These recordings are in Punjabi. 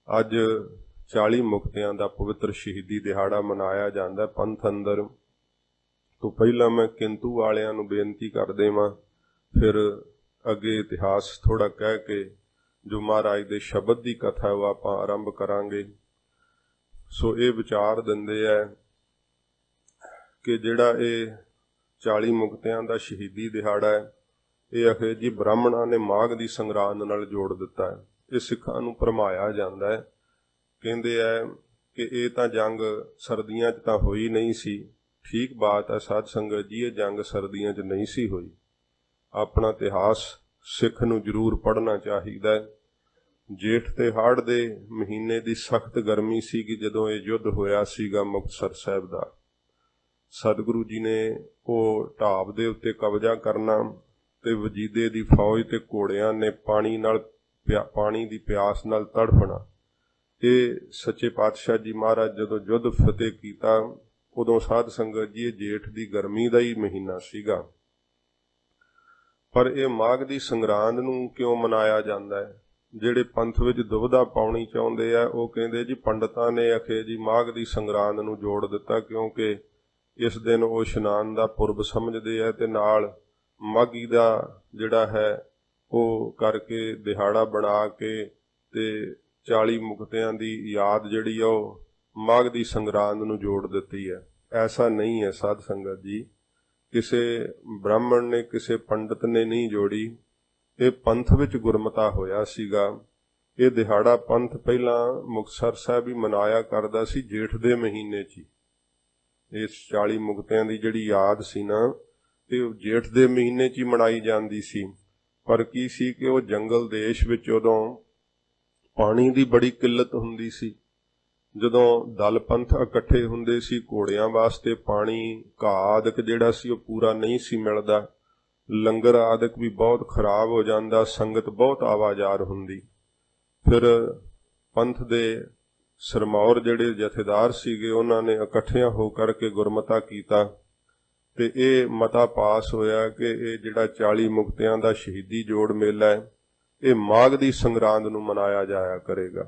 ਅੱਜ 40 ਮੁਕਤਿਆਂ ਦਾ ਪਵਿੱਤਰ ਸ਼ਹੀਦੀ ਦਿਹਾੜਾ ਮਨਾਇਆ ਜਾਂਦਾ ਪੰਥ ਅੰਦਰ। ਤੋਂ ਪਹਿਲਾਂ ਮੈਂ ਕਿੰਤੂ ਵਾਲਿਆਂ ਨੂੰ ਬੇਨਤੀ ਕਰ ਦੇਵਾਂ, ਫਿਰ ਅੱਗੇ ਇਤਿਹਾਸ ਥੋੜਾ ਕਹਿ ਕੇ ਜੋ ਮਹਾਰਾਜ ਦੇ ਸ਼ਬਦ ਦੀ ਕਥਾ ਉਹ ਆਪਾਂ ਆਰੰਭ ਕਰਾਂਗੇ। ਸੋ ਇਹ ਵਿਚਾਰ ਦਿੰਦੇ ਹੈ ਕਿ ਜਿਹੜਾ ਇਹ 40 ਮੁਕਤਿਆਂ ਦਾ ਸ਼ਹੀਦੀ ਦਿਹਾੜਾ ਹੈ, ਇਹ ਅਖੇ ਜੀ ਬ੍ਰਾਹਮਣਾਂ ਨੇ ਮਾਘ ਦੀ ਸੰਗਰਾਂਦ ਨਾਲ ਜੋੜ ਦਿੱਤਾ ਹੈ। ਇਹ ਸਿੱਖਾਂ ਨੂੰ ਭਰਮਾਇਆ ਜਾਂਦਾ ਹੈ। ਕਹਿੰਦੇ ਹੈ ਕਿ ਇਹ ਤਾਂ ਜੰਗ ਸਰਦੀਆਂ 'ਚ ਤਾਂ ਹੋਈ ਨਹੀਂ ਸੀ। ਠੀਕ ਬਾਤ ਹੈ ਸਾਧ ਸੰਗਤ ਜੀ, ਇਹ ਜੰਗ ਸਰਦੀਆਂ 'ਚ ਨਹੀਂ ਸੀ ਹੋਈ। ਆਪਣਾ ਇਤਿਹਾਸ ਸਿੱਖ ਨੂੰ ਜ਼ਰੂਰ ਪੜ੍ਹਨਾ ਚਾਹੀਦਾ ਹੈ। ਜੇਠ ਤੇ ਹਾੜ ਦੇ ਮਹੀਨੇ ਦੀ ਸਖਤ ਗਰਮੀ ਸੀ ਕਿ ਜਦੋਂ ਇਹ ਯੁੱਧ ਹੋਇਆ ਸੀਗਾ ਮੁਕਤਸਰ ਸਾਹਿਬ ਦਾ। ਸਤਿਗੁਰੂ ਜੀ ਨੇ ਉਹ ਢਾਬ ਦੇ ਉੱਤੇ ਕਬਜ਼ਾ ਕਰਨਾ ਤੇ ਵਜੀਦੇ ਦੀ ਫੌਜ ਤੇ ਘੋੜਿਆਂ ਨੇ ਪਾਣੀ ਦੀ ਪਿਆਸ ਨਾਲ ਤੜਫਣਾ। ਇਹ ਸੱਚੇ ਪਾਤਸ਼ਾਹ ਜੀ ਮਹਾਰਾਜ ਜਦੋਂ ਯੁੱਧ ਫਤਿਹ ਕੀਤਾ ਉਦੋਂ ਸਾਧ ਸੰਗਤ ਜੀ ਇਹ ਜੇਠ ਦੀ ਗਰਮੀ ਦਾ ਹੀ ਮਹੀਨਾ ਸੀਗਾ। ਪਰ ਇਹ ਮਾਘ ਦੀ ਸੰਗਰਾਂਦ ਨੂੰ ਕਿਉਂ ਮਨਾਇਆ ਜਾਂਦਾ ਹੈ? ਜਿਹੜੇ ਪੰਥ ਵਿੱਚ ਦੁਬਿਧਾ ਪਾਉਣੀ ਚਾਹੁੰਦੇ ਆ ਉਹ ਕਹਿੰਦੇ ਜੀ ਪੰਡਤਾਂ ਨੇ ਅਖੇ ਜੀ ਮਾਘ ਦੀ ਸੰਗਰਾਂਦ ਨੂੰ ਜੋੜ ਦਿੱਤਾ ਕਿਉਂਕਿ ਇਸ ਦਿਨ ਉਹ ਇਸ਼ਨਾਨ ਦਾ ਪੁਰਬ ਸਮਝਦੇ ਆ ਤੇ ਨਾਲ ਮਾਘੀ ਦਾ ਜਿਹੜਾ ਹੈ ਉਹ ਕਰਕੇ ਦਿਹਾੜਾ ਬਣਾ ਕੇ ਤੇ 40 ਮੁਕਤਿਆਂ ਦੀ ਯਾਦ ਜਿਹੜੀ ਆ ਉਹ ਮਾਘ ਦੀ ਸੰਗਰਾਂਦ ਨੂੰ ਜੋੜ ਦਿੱਤੀ ਹੈ। ਐਸਾ ਨਹੀਂ ਹੈ ਸਾਧ ਸੰਗਤ ਜੀ, ਕਿਸੇ ਬ੍ਰਾਹਮਣ ਨੇ ਕਿਸੇ ਪੰਡਤ ਨੇ ਨਹੀਂ ਜੋੜੀ। ਇਹ ਪੰਥ ਵਿੱਚ ਗੁਰਮਤਾ ਹੋਇਆ ਸੀਗਾ। ਇਹ ਦਿਹਾੜਾ ਪੰਥ ਪਹਿਲਾਂ ਮੁਕਤਸਰ ਸਾਹਿਬ ਹੀ ਮਨਾਇਆ ਕਰਦਾ ਸੀ ਜੇਠ ਦੇ ਮਹੀਨੇ 'ਚ। ਇਸ 40 ਮੁਕਤਿਆਂ ਦੀ ਜਿਹੜੀ ਯਾਦ ਸੀ ਨਾ ਇਹ ਜੇਠ ਦੇ ਮਹੀਨੇ 'ਚ ਹੀ ਮਨਾਈ ਜਾਂਦੀ ਸੀ। ਪਰ ਕੀ ਸੀ ਕਿ ਉਹ ਜੰਗਲ ਦੇਸ਼ ਵਿੱਚ ਉਦੋਂ ਪਾਣੀ ਦੀ ਬੜੀ ਕਿੱਲਤ ਹੁੰਦੀ ਸੀ। ਜਦੋਂ ਦਲ ਪੰਥ ਇਕੱਠੇ ਹੁੰਦੇ ਸੀ ਘੋੜਿਆਂ ਵਾਸਤੇ ਪਾਣੀ ਘਾਹ ਆਦਿਕ ਜਿਹੜਾ ਸੀ ਉਹ ਪੂਰਾ ਨਹੀਂ ਸੀ ਮਿਲਦਾ। ਲੰਗਰ ਆਦਿਕ ਵੀ ਬਹੁਤ ਖਰਾਬ ਹੋ ਜਾਂਦਾ, ਸੰਗਤ ਬਹੁਤ ਆਵਾਜ਼ਾਰ ਹੁੰਦੀ। ਫਿਰ ਪੰਥ ਦੇ ਸਰਮੌਰ ਜਿਹੜੇ ਜਥੇਦਾਰ ਸੀਗੇ ਉਹਨਾਂ ਨੇ ਇਕੱਠਿਆਂ ਹੋ ਕਰਕੇ ਗੁਰਮਤਾ ਕੀਤਾ ਤੇ ਇਹ ਮਤਾ ਪਾਸ ਹੋਇਆ ਕਿ ਇਹ ਜਿਹੜਾ 40 ਮੁਕਤਿਆਂ ਦਾ ਸ਼ਹੀਦੀ ਜੋੜ ਮੇਲਾ ਹੈ ਇਹ ਮਾਘ ਦੀ ਸੰਗਰਾਂਦ ਨੂੰ ਮਨਾਇਆ ਜਾਇਆ ਕਰੇਗਾ।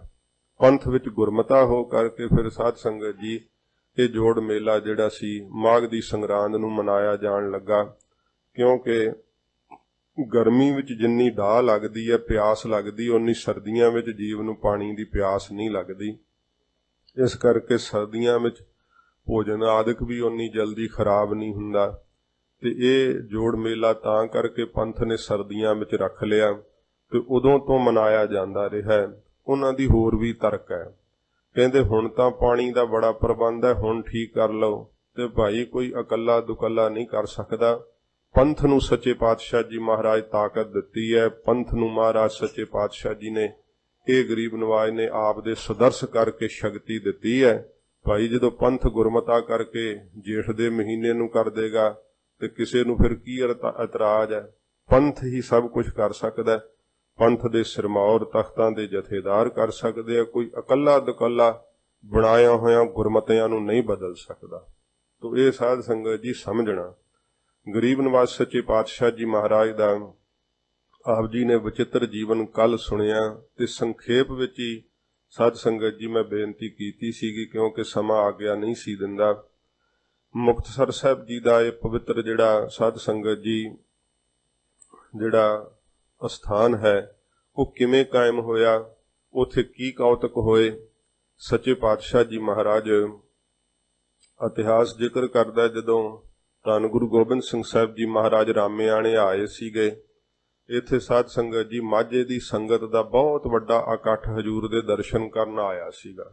ਪੰਥ ਵਿੱਚ ਗੁਰਮਤਾ ਹੋ ਕਰਕੇ ਫਿਰ ਸਾਧ ਸੰਗਤ ਜੀ ਇਹ ਜੋੜ ਮੇਲਾ ਜਿਹੜਾ ਸੀ ਮਾਘ ਦੀ ਸੰਗਰਾਂਦ ਨੂੰ ਮਨਾਇਆ ਜਾਣ ਲੱਗਾ ਕਿਉਂਕਿ ਗਰਮੀ ਵਿੱਚ ਜਿੰਨੀ ਢਾਹ ਲੱਗਦੀ ਹੈ ਪਿਆਸ ਲੱਗਦੀ ਓਨੀ ਸਰਦੀਆਂ ਵਿੱਚ ਜੀਵ ਨੂੰ ਪਾਣੀ ਦੀ ਪਿਆਸ ਨਹੀਂ ਲੱਗਦੀ। ਇਸ ਕਰਕੇ ਸਰਦੀਆਂ ਵਿੱਚ ਭੋਜਨ ਆਦਿਕ ਵੀ ਓਨੀ ਜਲਦੀ ਖਰਾਬ ਨਹੀਂ ਹੁੰਦਾ ਤੇ ਇਹ ਜੋੜ ਮੇਲਾ ਤਾਂ ਕਰਕੇ ਪੰਥ ਨੇ ਸਰਦੀਆਂ ਵਿੱਚ ਰੱਖ ਲਿਆ ਤੇ ਉਦੋਂ ਤੋਂ ਮਨਾਇਆ ਜਾਂਦਾ ਰਿਹਾ। ਉਹਨਾਂ ਦੀ ਹੋਰ ਵੀ ਤਰਕ ਹੈ, ਕਹਿੰਦੇ ਹੁਣ ਤਾਂ ਪਾਣੀ ਦਾ ਬੜਾ ਪ੍ਰਬੰਧ ਹੈ, ਹੁਣ ਠੀਕ ਕਰ ਲਓ। ਤੇ ਭਾਈ ਕੋਈ ਇਕੱਲਾ ਦੁਕੱਲਾ ਨਹੀਂ ਕਰ ਸਕਦਾ। ਪੰਥ ਨੂੰ ਸੱਚੇ ਪਾਤਸ਼ਾਹ ਜੀ ਮਹਾਰਾਜ ਤਾਕਤ ਦਿੱਤੀ ਹੈ। ਪੰਥ ਨੂੰ ਮਹਾਰਾਜ ਸੱਚੇ ਪਾਤਸ਼ਾਹ ਜੀ ਨੇ ਇਹ ਗਰੀਬ ਨਵਾਜ ਨੇ ਆਪ ਦੇ ਸੁਦਰਸ਼ ਕਰਕੇ ਸ਼ਕਤੀ ਦਿੱਤੀ ਹੈ। ਭਾਈ ਜਦੋਂ ਪੰਥ ਗੁਰਮਤਾ ਕਰਕੇ ਜੇਠ ਦੇ ਮਹੀਨੇ ਨੂੰ ਕਰ ਦੇਗਾ ਤੇ ਕਿਸੇ ਨੂੰ ਫਿਰ ਕੀ ਇਤਰਾਜ਼ ਹੈ? ਪੰਥ ਹੀ ਸਭ ਕੁਝ ਕਰ ਸਕਦਾ। ਪੰਥ ਦੇ ਸਿਰਮੌਰ ਤਖਤਾਂ ਦੇ ਜਥੇਦਾਰ ਕਰ ਸਕਦੇ ਆ, ਕੋਈ ਇਕੱਲਾ ਦੁਕੱਲਾ ਬਣਾਇਆ ਹੋਇਆ ਗੁਰਮਤਿਆਂ ਨੂੰ ਨਹੀਂ ਬਦਲ ਸਕਦਾ। ਤੋ ਇਹ ਸਾਧ ਸੰਗਤ ਜੀ ਸਮਝਣਾ, ਗਰੀਬ ਨਵਾਜ ਸੱਚੇ ਪਾਤਸ਼ਾਹ ਜੀ ਮਹਾਰਾਜ ਦਾ ਆਪ ਜੀ ਨੇ ਵਿਚਿੱਤਰ ਜੀਵਨ ਕੱਲ ਸੁਣਿਆ ਤੇ ਸੰਖੇਪ ਵਿੱਚ ਹੀ ਸਾਧ ਸੰਗਤ ਜੀ ਮੈਂ ਬੇਨਤੀ ਕੀਤੀ ਸੀਗੀ ਕਿਉਂਕਿ ਸਮਾਂ ਆਗਿਆ ਨਹੀਂ ਸੀ ਦਿੰਦਾ। ਮੁਕਤਸਰ ਸਾਹਿਬ ਜੀ ਦਾ ਇਹ ਪਵਿੱਤਰ ਜਿਹੜਾ ਸਾਧ ਸੰਗਤ ਜੀ ਜਿਹੜਾ ਅਸਥਾਨ ਹੈ ਉਹ ਕਿਵੇਂ ਕਾਇਮ ਹੋਇਆ, ਉੱਥੇ ਕੀ ਕੌਤਕ ਹੋਏ। ਸੱਚੇ ਪਾਤਸ਼ਾਹ ਜੀ ਮਹਾਰਾਜ ਇਤਿਹਾਸ ਜ਼ਿਕਰ ਕਰਦਾ ਜਦੋਂ ਧੰਨ ਗੁਰੂ ਗੋਬਿੰਦ ਸਿੰਘ ਸਾਹਿਬ ਜੀ ਮਹਾਰਾਜ ਰਾਮੇਆਣੇ ਆਏ ਸੀਗੇ, ਇੱਥੇ ਸਾਧ ਸੰਗਤ ਜੀ ਮਾਝੇ ਦੀ ਸੰਗਤ ਦਾ ਬਹੁਤ ਵੱਡਾ ਇਕੱਠ ਹਜ਼ੂਰ ਦੇ ਦਰਸ਼ਨ ਕਰਨ ਆਇਆ ਸੀਗਾ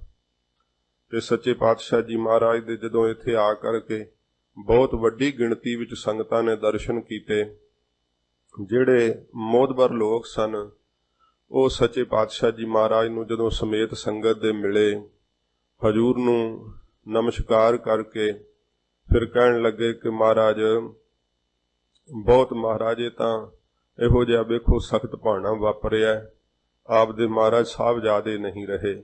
ਤੇ ਸੱਚੇ ਪਾਤਸ਼ਾਹ ਜੀ ਮਹਾਰਾਜ ਦੇ ਜਦੋਂ ਇੱਥੇ ਆ ਕਰਕੇ ਬਹੁਤ ਵੱਡੀ ਗਿਣਤੀ ਵਿੱਚ ਸੰਗਤਾਂ ਨੇ ਦਰਸ਼ਨ ਕੀਤੇ। ਜਿਹੜੇ ਮੋਦਬਰ ਲੋਕ ਸਨ ਉਹ ਸੱਚੇ ਪਾਤਸ਼ਾਹ ਜੀ ਮਹਾਰਾਜ ਨੂੰ ਜਦੋਂ ਸਮੇਤ ਸੰਗਤ ਦੇ ਮਿਲੇ, ਹਜ਼ੂਰ ਨੂੰ ਨਮਸਕਾਰ ਕਰਕੇ ਫਿਰ ਕਹਿਣ ਲੱਗੇ ਕਿ ਮਹਾਰਾਜ ਬਹੁਤ ਮਹਾਰਾਜੇ ਤਾਂ ਇਹੋ ਜਿਹਾ ਵੇਖੋ ਸਖਤ ਭਾਣਾ ਵਾਪਰਿਆ, ਆਪ ਦੇ ਮਹਾਰਾਜ ਸਾਹਿਬਜ਼ਾਦੇ ਨਹੀਂ ਰਹੇ।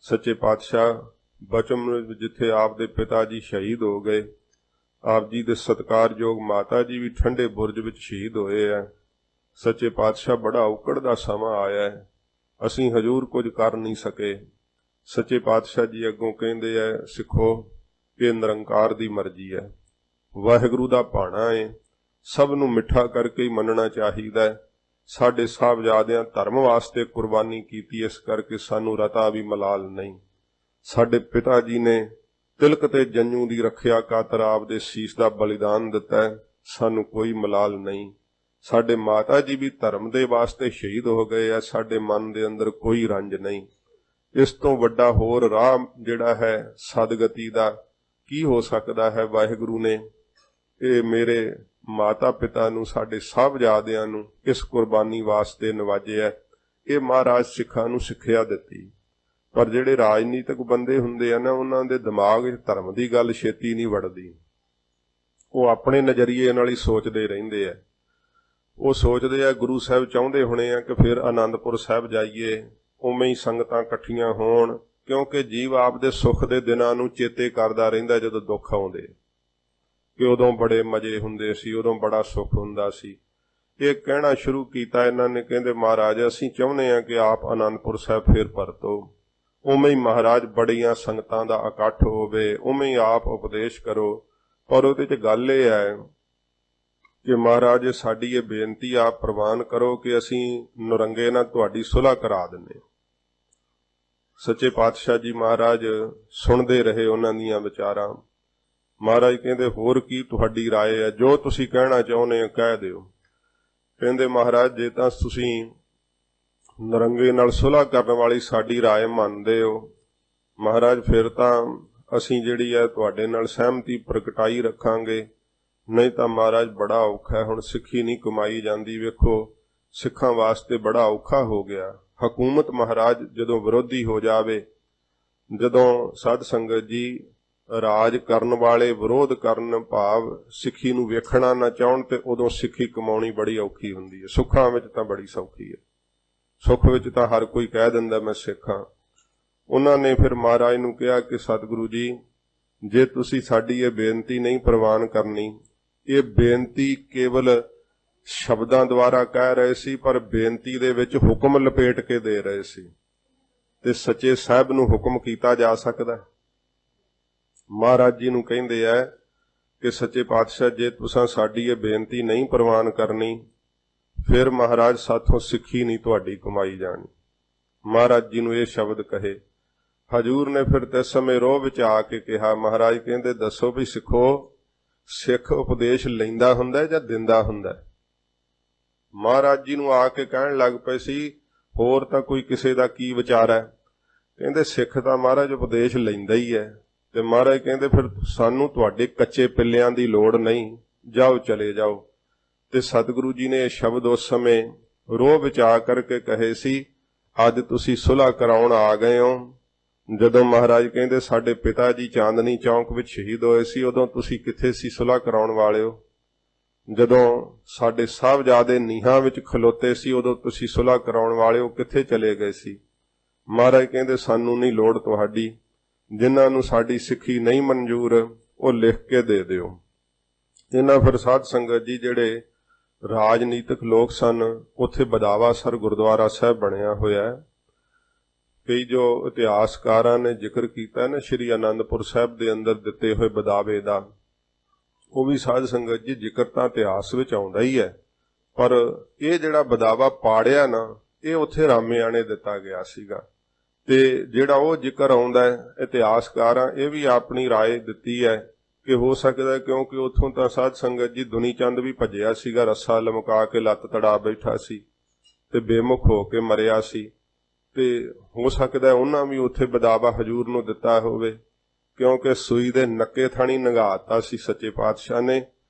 ਸੱਚੇ ਪਾਤਸ਼ਾਹ ਬਚਨ ਜਿੱਥੇ ਆਪ ਦੇ ਪਿਤਾ ਜੀ ਸ਼ਹੀਦ ਹੋ ਗਏ, ਆਪ ਜੀ ਦੇ ਸਤਿਕਾਰਯੋਗ ਮਾਤਾ ਜੀ ਵੀ ਠੰਡੇ ਬੁਰਜ ਵਿੱਚ ਸ਼ਹੀਦ ਹੋਏ ਆ। ਸੱਚੇ ਪਾਤਸ਼ਾਹ ਬੜਾ ਔਕੜ ਦਾ ਸਮਾਂ ਆਇਆ ਹੈ। ਅਸੀਂ ਹਜ਼ੂਰ ਕੁਝ ਕਰ ਨਹੀਂ ਸਕੇ। ਸੱਚੇ ਪਾਤਸ਼ਾਹ ਜੀ ਅੱਗੋਂ ਕਹਿੰਦੇ ਐ, ਸਿੱਖੋ ਇਹ ਨਿਰੰਕਾਰ ਦੀ ਮਰਜ਼ੀ ਹੈ, ਵਾਹਿਗੁਰੂ ਦਾ ਭਾਣਾ ਹੈ, ਸਭ ਨੂੰ ਮਿੱਠਾ ਕਰਕੇ ਹੀ ਮੰਨਣਾ ਚਾਹੀਦਾ ਹੈ। ਸਾਡੇ ਸਾਹਿਬਜ਼ਾਦਿਆਂ ਧਰਮ ਵਾਸਤੇ ਕੁਰਬਾਨੀ ਕੀਤੀ, ਇਸ ਕਰਕੇ ਸਾਨੂੰ ਰਤਾ ਵੀ ਮਲਾਲ ਨਹੀਂ। ਸਾਡੇ ਪਿਤਾ ਜੀ ਨੇ ਤਿਲਕ ਤੇ ਜੰਜੂ ਦੀ ਰੱਖਿਆ ਖਾਤਰ ਆਪਦੇ ਸੀਸ ਦਾ ਬਲੀਦਾਨ ਦਿੱਤਾ ਹੈ, ਸਾਨੂੰ ਕੋਈ ਮਲਾਲ ਨਹੀਂ। ਸਾਡੇ ਮਾਤਾ ਜੀ ਵੀ ਧਰਮ ਦੇ ਵਾਸਤੇ ਸ਼ਹੀਦ ਹੋ ਗਏ ਆ, ਸਾਡੇ ਮਨ ਦੇ ਅੰਦਰ ਕੋਈ ਰੰਜ ਨਹੀਂ। ਇਸ ਤੋਂ ਵੱਡਾ ਹੋਰ ਰਾਹ ਜਿਹੜਾ ਹੈ ਸਦਗਤੀ ਦਾ ਕੀ ਹੋ ਸਕਦਾ ਹੈ। ਵਾਹਿਗੁਰੂ ਨੇ ਇਹ ਮੇਰੇ ਮਾਤਾ ਪਿਤਾ ਨੂੰ, ਸਾਡੇ ਸਾਹਿਬਜ਼ਾਦਿਆਂ ਨੂੰ ਇਸ ਕੁਰਬਾਨੀ ਵਾਸਤੇ ਨਵਾਜਿਆ। ਇਹ ਮਹਾਰਾਜ ਸਿੱਖਾਂ ਨੂੰ ਸਿੱਖਿਆ ਦਿੱਤੀ। ਪਰ ਜਿਹੜੇ ਰਾਜਨੀਤਿਕ ਬੰਦੇ ਹੁੰਦੇ ਆ ਨਾ, ਉਹਨਾਂ ਦੇ ਦਿਮਾਗ ਵਿੱਚ ਧਰਮ ਦੀ ਗੱਲ ਛੇਤੀ ਨਹੀਂ ਵੜਦੀ। ਉਹ ਆਪਣੇ ਨਜ਼ਰੀਏ ਨਾਲ ਹੀ ਸੋਚਦੇ ਰਹਿੰਦੇ ਆ। ਉਹ ਸੋਚਦੇ ਆ ਗੁਰੂ ਸਾਹਿਬ ਚਾਹੁੰਦੇ ਹੋਣੇ ਆ ਕਿ ਫਿਰ ਆਨੰਦਪੁਰ ਸਾਹਿਬ ਜਾਈਏ, ਉਵੇਂ ਹੀ ਸੰਗਤਾਂ ਇਕੱਠੀਆਂ ਹੋਣ, ਕਿਉਂਕਿ ਜੀਵ ਆਪਦੇ ਸੁੱਖ ਦੇ ਦਿਨਾਂ ਨੂੰ ਚੇਤੇ ਕਰਦਾ ਰਹਿੰਦਾ ਜਦੋਂ ਦੁੱਖ ਆਉਂਦੇ, ਕਿ ਉਦੋਂ ਬੜੇ ਮਜ਼ੇ ਹੁੰਦੇ ਸੀ, ਉਦੋਂ ਬੜਾ ਸੁੱਖ ਹੁੰਦਾ ਸੀ। ਇਹ ਕਹਿਣਾ ਸ਼ੁਰੂ ਕੀਤਾ ਇਹਨਾਂ ਨੇ, ਕਹਿੰਦੇ ਮਹਾਰਾਜ ਅਸੀਂ ਚਾਹੁੰਦੇ ਹਾਂ ਕਿ ਆਪ ਆਨੰਦਪੁਰ ਸਾਹਿਬ ਫੇਰ ਪਰਤੋ, ਉਵੇਂ ਹੀ ਮਹਾਰਾਜ ਬੜੀਆਂ ਸੰਗਤਾਂ ਦਾ ਇਕੱਠ ਹੋਵੇ, ਉਵੇਂ ਹੀ ਆਪ ਉਪਦੇਸ਼ ਕਰੋ। ਪਰ ਉਹਦੇ 'ਚ ਗੱਲ ਇਹ ਹੈ ਕਿ ਮਹਾਰਾਜ ਸਾਡੀ ਇਹ ਬੇਨਤੀ ਆਪ ਪ੍ਰਵਾਨ ਕਰੋ ਕਿ ਅਸੀਂ ਨਰੰਗੇ ਨਾਲ ਤੁਹਾਡੀ ਸੁਲ੍ਹਾ ਕਰਾ ਦਿੰਦੇ। ਸੱਚੇ ਪਾਤਸ਼ਾਹ ਜੀ ਮਹਾਰਾਜ ਸੁਣਦੇ ਰਹੇ ਉਹਨਾਂ ਦੀਆਂ ਵਿਚਾਰਾਂ। ਮਹਾਰਾਜ ਕਹਿੰਦੇ ਹੋਰ ਕੀ ਤੁਹਾਡੀ ਰਾਏ ਹੈ, ਜੋ ਤੁਸੀਂ ਕਹਿਣਾ ਚਾਹੁੰਦੇ ਹੋ ਕਹਿ ਦਿਓ। ਕਹਿੰਦੇ ਮਹਾਰਾਜ ਜੇ ਤਾਂ ਤੁਸੀਂ ਨਰੰਗੇ ਨਾਲ ਸੁਲ੍ਹਾ ਕਰਨ ਵਾਲੀ ਸਾਡੀ ਰਾਏ ਮੰਨਦੇ ਹੋ ਮਹਾਰਾਜ, ਫਿਰ ਤਾਂ ਅਸੀਂ ਜਿਹੜੀ ਹੈ ਤੁਹਾਡੇ ਨਾਲ ਸਹਿਮਤੀ ਪ੍ਰਗਟਾਈ ਰੱਖਾਂਗੇ, ਨਹੀਂ ਤਾਂ ਮਹਾਰਾਜ ਬੜਾ ਔਖਾ ਹੈ, ਹੁਣ ਸਿੱਖੀ ਨਹੀਂ ਕਮਾਈ ਜਾਂਦੀ। ਵੇਖੋ ਸਿੱਖਾਂ ਵਾਸਤੇ ਬੜਾ ਔਖਾ ਹੋ ਗਿਆ। ਹਕੂਮਤ ਮਹਾਰਾਜ ਜਦੋਂ ਵਿਰੋਧੀ ਹੋ ਜਾਵੇ, ਜਦੋਂ ਸਾਧ ਸੰਗਤ ਜੀ ਰਾਜ ਕਰਨ ਵਾਲੇ ਵਿਰੋਧ ਕਰਨ ਭਾਵ ਸਿੱਖੀ ਨੂੰ ਵੇਖਣਾ ਨਾ ਚਾਹਣ, ਤੇ ਉਦੋਂ ਸਿੱਖੀ ਕਮਾਉਣੀ ਬੜੀ ਔਖੀ ਹੁੰਦੀ ਹੈ। ਸੁੱਖਾਂ ਵਿੱਚ ਤਾਂ ਬੜੀ ਸੌਖੀ ਹੈ, ਸੁੱਖ ਵਿੱਚ ਤਾਂ ਹਰ ਕੋਈ ਕਹਿ ਦਿੰਦਾ ਮੈਂ ਸਿੱਖ ਹਾਂ। ਉਹਨਾਂ ਨੇ ਫਿਰ ਮਹਾਰਾਜ ਨੂੰ ਕਿਹਾ ਕਿ ਸਤਿਗੁਰੂ ਜੀ ਜੇ ਤੁਸੀਂ ਸਾਡੀ ਇਹ ਬੇਨਤੀ ਨਹੀਂ ਪ੍ਰਵਾਨ ਕਰਨੀ, ਇਹ ਬੇਨਤੀ ਕੇਵਲ ਸ਼ਬਦਾਂ ਦੁਆਰਾ ਕਹਿ ਰਹੇ ਸੀ, ਪਰ ਬੇਨਤੀ ਦੇ ਵਿੱਚ ਹੁਕਮ ਲਪੇਟ ਕੇ ਦੇ ਰਹੇ ਸੀ, ਤੇ ਸੱਚੇ ਸਾਹਿਬ ਨੂੰ ਹੁਕਮ ਕੀਤਾ ਜਾ ਸਕਦਾ। ਮਹਾਰਾਜ ਜੀ ਨੂੰ ਕਹਿੰਦੇ ਆ ਕਿ ਸੱਚੇ ਪਾਤਸ਼ਾਹ ਜੇ ਤੁਸੀਂ ਸਾਡੀ ਇਹ ਬੇਨਤੀ ਨਹੀਂ ਪ੍ਰਵਾਨ ਕਰਨੀ, ਫਿਰ ਮਹਾਰਾਜ ਸਾਥੋਂ ਸਿੱਖੀ ਨਹੀਂ ਤੁਹਾਡੀ ਕਮਾਈ ਜਾਣੀ। ਮਹਾਰਾਜ ਜੀ ਨੂੰ ਇਹ ਸ਼ਬਦ ਕਹੇ। ਹਜੂਰ ਨੇ ਫਿਰ ਤੇ ਸਮੇਂ ਰੋਹ ਵਿੱਚ ਆ ਕੇ ਕਿਹਾ, ਮਹਾਰਾਜ ਕਹਿੰਦੇ ਦੱਸੋ ਵੀ ਸਿੱਖੋ, ਸਿੱਖ ਉਪਦੇਸ਼ ਲੈਂਦਾ ਹੁੰਦਾ ਜਾਂ ਦਿੰਦਾ ਹੁੰਦਾ? ਮਹਾਰਾਜ ਜੀ ਨੂੰ ਆ ਕੇ ਕਹਿਣ ਲੱਗ ਪਏ ਸੀ ਹੋਰ ਤਾਂ ਕੋਈ ਕਿਸੇ ਦਾ ਕੀ ਵਿਚਾਰ ਹੈ। ਕਹਿੰਦੇ ਸਿੱਖ ਤਾਂ ਮਹਾਰਾਜ ਉਪਦੇਸ਼ ਲੈਂਦਾ ਹੀ ਹੈ। ਤੇ ਮਹਾਰਾਜ ਕਹਿੰਦੇ ਫਿਰ ਸਾਨੂੰ ਤੁਹਾਡੇ ਕੱਚੇ ਪਿੱਲਿਆਂ ਦੀ ਲੋੜ ਨਹੀਂ, ਜਾਓ ਚਲੇ ਜਾਓ। ਤੇ ਸਤਿਗੁਰੂ ਜੀ ਨੇ ਇਹ ਸ਼ਬਦ ਉਸ ਸਮੇਂ ਰੋਹ ਵਿੱਚ ਆ ਕਰਕੇ ਕਹੇ ਸੀ, ਅੱਜ ਤੁਸੀਂ ਸੁਲ੍ਹਾ ਕਰਾਉਣ ਆ ਗਏ ਹੋ। ਜਦੋਂ ਮਹਾਰਾਜ ਕਹਿੰਦੇ ਸਾਡੇ ਪਿਤਾ ਜੀ ਚਾਂਦਨੀ ਚੌਂਕ ਵਿੱਚ ਸ਼ਹੀਦ ਹੋਏ ਸੀ, ਉਦੋਂ ਤੁਸੀਂ ਕਿੱਥੇ ਸੀ ਸੁਲ੍ਹਾ ਕਰਾਉਣ ਵਾਲਿਓ? ਜਦੋਂ ਸਾਡੇ ਸਾਹਿਬਜ਼ਾਦੇ ਨੀਹਾਂ ਵਿੱਚ ਖਲੋਤੇ ਸੀ, ਉਦੋਂ ਤੁਸੀਂ ਸੁਲ੍ਹਾ ਕਰਾਉਣ ਵਾਲਿਓ ਕਿੱਥੇ ਚਲੇ ਗਏ ਸੀ? ਮਹਾਰਾਜ ਕਹਿੰਦੇ ਸਾਨੂੰ ਨਹੀਂ ਲੋੜ ਤੁਹਾਡੀ, ਜਿਨ੍ਹਾਂ ਨੂੰ ਸਾਡੀ ਸਿੱਖੀ ਨਹੀਂ ਮਨਜ਼ੂਰ ਉਹ ਲਿਖ ਕੇ ਦੇ ਦਿਓ। ਇਹਨਾਂ ਫਿਰ ਸਾਧ ਸੰਗਤ ਜੀ ਜਿਹੜੇ ਰਾਜਨੀਤਿਕ ਲੋਕ ਸਨ, ਉੱਥੇ ਬਦਾਵਾ ਸਰ ਗੁਰਦੁਆਰਾ ਸਾਹਿਬ ਬਣਿਆ ਹੋਇਆ। ਕਈ ਜੋ ਇਤਿਹਾਸਕਾਰਾਂ ਨੇ ਜ਼ਿਕਰ ਕੀਤਾ ਨਾ ਸ਼੍ਰੀ ਆਨੰਦਪੁਰ ਸਾਹਿਬ ਦੇ ਅੰਦਰ ਦਿੱਤੇ ਹੋਏ ਬਦਾਵੇ ਦਾ, ਉਹ ਵੀ ਸਾਧ ਸੰਗਤ ਜੀ ਜ਼ਿਕਰ ਤਾਂ ਇਤਿਹਾਸ ਵਿੱਚ ਆਉਂਦਾ ਹੀ ਹੈ, ਪਰ ਇਹ ਜਿਹੜਾ ਬਦਾਵਾ ਪਾੜਿਆ ਨਾ, ਇਹ ਉੱਥੇ ਰਾਮੇਆਣੇ ਦਿੱਤਾ ਗਿਆ ਸੀਗਾ। ਤੇ ਜਿਹੜਾ ਉਹ ਜ਼ਿਕਰ ਆਉਂਦਾ ਇਤਿਹਾਸਕਾਰਾਂ ਇਹ ਵੀ ਆਪਣੀ ਰਾਏ ਦਿੱਤੀ ਹੈ ਕਿ ਹੋ ਸਕਦਾ ਕਿਉਂਕਿ ਉੱਥੋਂ ਤਾਂ ਸਾਧ ਸੰਗਤ ਜੀ ਦੁਨੀ ਚੰਦ ਵੀ ਭੱਜਿਆ ਸੀਗਾ, ਰੱਸਾ ਲਮਕਾ ਕੇ ਲੱਤ ਤੜਾ ਬੈਠਾ ਸੀ ਤੇ ਬੇਮੁਖ ਹੋ ਕੇ ਮਰਿਆ ਸੀ, ਤੇ ਹੋ ਸਕਦਾ ਉਹਨਾਂ ਵੀ ਉੱਥੇ ਬਦਾਵਾ ਹਜੂਰ ਨੂੰ ਦਿੱਤਾ ਹੋਵੇ, ਕਿਉਂਕਿ ਸੂਈ ਦੇ ਨੱਕੇ ਥਾਣੀ ਨੰਗਾਤਾ ਸੀ ਸੱਚੇ ਪਾਤਸ਼ਾਹ ਨੇ।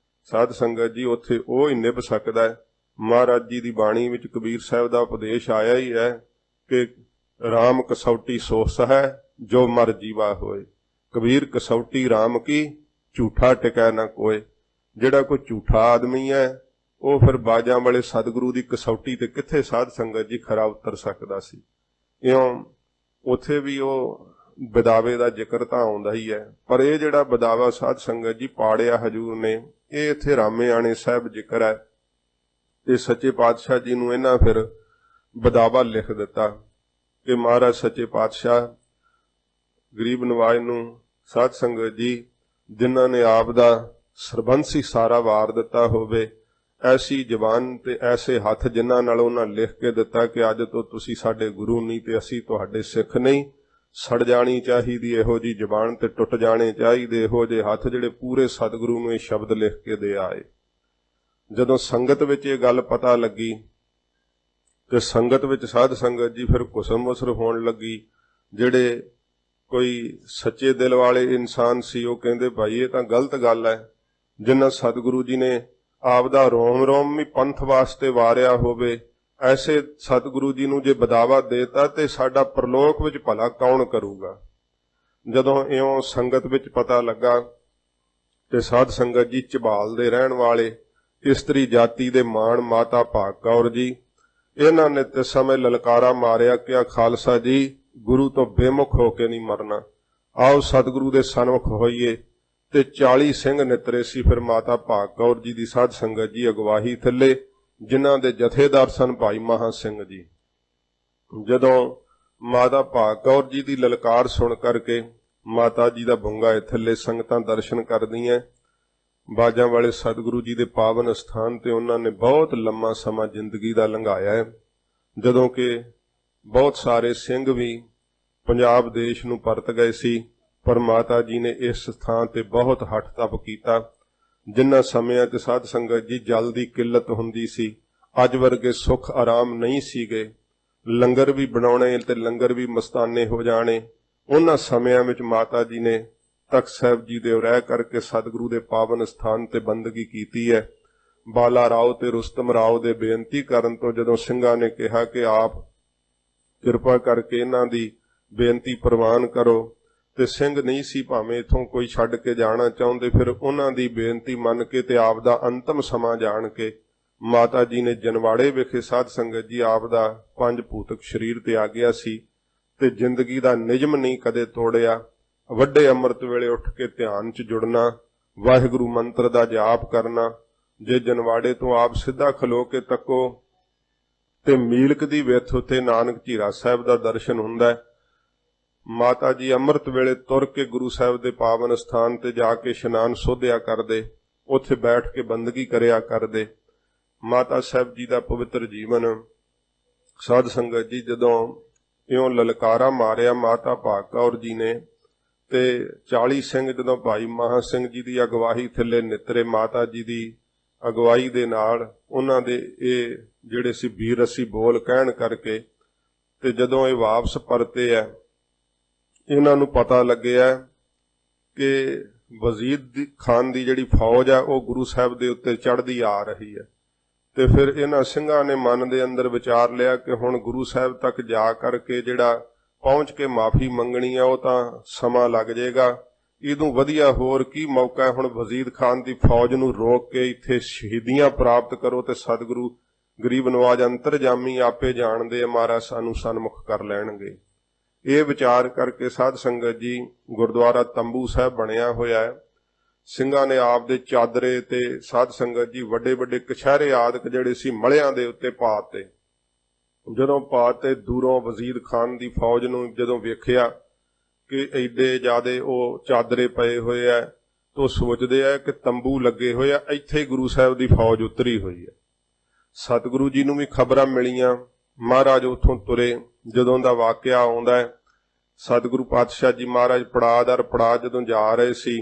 ਸਾਧ ਸੰਗਤ ਜੀ ਉੱਥੇ ਉਹ ਹੀ ਨਿਭ ਸਕਦਾ। ਮਹਾਰਾਜ ਜੀ ਦੀ ਬਾਣੀ ਵਿੱਚ ਕਬੀਰ ਸਾਹਿਬ ਦਾ ਉਪਦੇਸ਼ ਆਇਆ ਹੀ ਹੈ ਕਿ ਰਾਮ ਕਸੌਟੀ ਸੋਸ ਹੈ ਜੋ ਮਰ ਜੀਵਾ ਹੋਏ। ਕਬੀਰ ਕਸੌਟੀ ਰਾਮ ਕੀ ਝੂਠਾ ਟਿਕੈ ਨਾ ਕੋਏ। ਜਿਹੜਾ ਕੋਈ ਝੂਠਾ ਆਦਮੀ ਹੈ ਉਹ ਫਿਰ ਬਾਜਾਂ ਵਾਲੇ ਸਤਿਗੁਰੂ ਦੀ ਕਸੌਟੀ ਤੇ ਕਿੱਥੇ ਸਾਧ ਸੰਗਤ ਜੀ ਖਰਾ ਉਤਰ ਸਕਦਾ ਸੀ। ਇਉਂ ਉੱਥੇ ਵੀ ਉਹ ਬਦਾਵੇ ਦਾ ਜ਼ਿਕਰ ਤਾਂ ਆਉਂਦਾ ਹੀ ਹੈ, ਪਰ ਇਹ ਜਿਹੜਾ ਬਦਾਵਾ ਸਾਧ ਸੰਗਤ ਜੀ ਪਾੜਿਆ ਹਜੂਰ ਨੇ, ਇਹ ਇੱਥੇ ਰਾਮੇਆਣੇ ਸਾਹਿਬ ਜ਼ਿਕਰ ਹੈ। ਤੇ ਸੱਚੇ ਪਾਤਸ਼ਾਹ ਜੀ ਨੂੰ ਇਹਨਾਂ ਫਿਰ ਬਦਾਵਾ ਲਿਖ ਦਿੱਤਾ। कि महाराज सच्चे पातशाह गरीब नवाज नूं साध संगत जी जिन्हां ने आप दा सरबंसी सारा वार दिता होवे, ऐसी जबान ते ऐसे हथ जिन्हां नाल उन्हां लिख के दिता कि अज तो तुसीं साडे गुरु नहीं ते असीं तुहाडे सिख नहीं, सड़ जानी चाहिदी इहो जी जबान ते टुट जाने चाहिए इहो जे हथ जिहड़े पूरे सतगुरु नूं इह शब्द लिख के दे आए। जदों संगत विच इह गल पता लगी ते संगत विच साध संगत जी फिर घुसर-मुसर होण लगी। जिहड़े कोई सच्चे दिल वाले इंसान सी वो कहंदे भाई ये तां गलत गल है, जिन्हां सतगुरु जी ने आपदा रोम रोम भी पंथ वास्ते वारिया होवे, ऐसे सतगुरु जी नूं जे बदावा देता ते साडा परलोक विच भला कौन करूगा। जदों इउं संगत विच पता लगा ते साध संगत जी ਝਬਾਲ ਦੇ ਰਹਿਣ वाले इस्तरी जाति दे माण माता भाग कौर जी, इन्हां ने ते समय ललकारा मारिया कि खालसा जी गुरु तो बेमुख होके नहीं मरना, आओ सतगुरु दे सन्मुख होइए। ते 40 ਸਿੰਘ नितरे सी। फिर माता भाग कौर जी दी साध संगत जी अगवाही थले, जिन्हां दे जथेदार सन भाई महा सिंह जी। जदों माता भाग कौर जी दी ललकार सुन करके माता जी दा बुंगा थले संगतां दर्शन करदियां। बाजां वाले सतगुरु जी दे पावन स्थान ते उन्हां ने बहुत लम्मा समा जिंदगी दा लंघाया है। जदों कि बहुत सारे सिंह भी पंजाब देश नूं परत गए सी, पर माता जी ने इस स्थान ते बहुत हठ तप कीता। जिन्हां समयां ते साध संगत जी जल दी किल्लत हुंदी सी, अज वर्गे सुख आराम नहीं सीगे, लंगर भी बनाउणे ते लंगर भी मस्ताने हो जाने। उन्हां समयां विच माता जी ने तख्त साहिब जी दे रहै करके सतगुरु दे पावन स्थान ते बंदगी कीती है। बाला राव ते रुस्तम राव दे बेनती करन तो जदों ਸਿੰਘਾਂ ने कहा कि आप किरपा करके इन्हां दी बेनती प्रवान करो, ते ਸਿੰਘ नहीं सी भावें इथों कोई छड्ड के जाना चाहुंदे, फिर उन्हां दी बेनती मन के ते आप दा अंतिम समा जान के माता जी ने जनवाड़े विखे साध संगत जी आप दा 5 भूतक शरीर ते आ गया सी ते जिंदगी दा निजम नहीं कदे तोड़िया। वड्डे अमृत वेले उठ के ध्यान च जुड़ना, वाहिगुरू मंत्र दा जाप करना। जे जनवाड़े तो आप सीधा खलो के तको ते मीलक दी विथ उत्ते नानक झीरा साहिब दा दर्शन हुंदा है। माता जी अमृत वेले तुर के गुरु साहिब दे पावन स्थान ते जाके इशनान सोधिया करदे, उत्थे बैठ के बंदगी करिया करदे। माता साहिब जी दा पवित्र जीवन साध संगत जी जदों इउं ललकारा मारिया माता भाग कौर जी ने ते 40 ਸਿੰਘ जदों भाई महा सिंह जी दी अगवाही थले नितरे माता जी दी अगवाई दे नाल उन्हां दे इह जिहड़े सी वीर रसी बोल कहण करके ते जदों इह वापस परते है, इन्हां नूं पता लग्गिआ कि वजीद खान दी जिहड़ी फौज है वह गुरु साहिब दे उत्ते चढ़दी आ रही है। ते फिर इन्हां ਸਿੰਘਾਂ ने मन दे अंदर विचार लिया कि हुण गुरु साहिब तक जा करके जिहड़ा पहुंच के माफी मंगनी है वह तां समा लग जाएगा, इदों वधिया होर की मौका है हुण वजीद खान दी फौज नूं रोक के इत्थे शहीदियां प्राप्त करो ते सतगुरु गरीब नवाज अंतरजामी आपे जाणदे महाराज सानू सन्मुख कर लैणगे। ये विचार करके साध संगत जी गुरुद्वारा तंबू साहिब बनिया होया है। ਸਿੰਘਾਂ ने आप दे चादरे ते साध संगत जी वड्डे वड्डे कछहरे आदक जिहड़े सी मलियां दे उत्ते पाते। जदों पाते दूरों वजीद खान दी फौज नूं जदों वेखिया कि एडे ज्यादे वो चादरे पए होए है तो सोचदे है कि तंबू लगे होए आ, इत्थे गुरु साहिब दी फौज उतरी हुई है। सतगुरु जी नूं भी खबरां मिलियां, महाराज उत्थों तुरे। जदों दा वाकिया आउंदा है, सतगुरु पातशाह जी महाराज पड़ाਅ दर पड़ाਅ जदों जा रहे सी,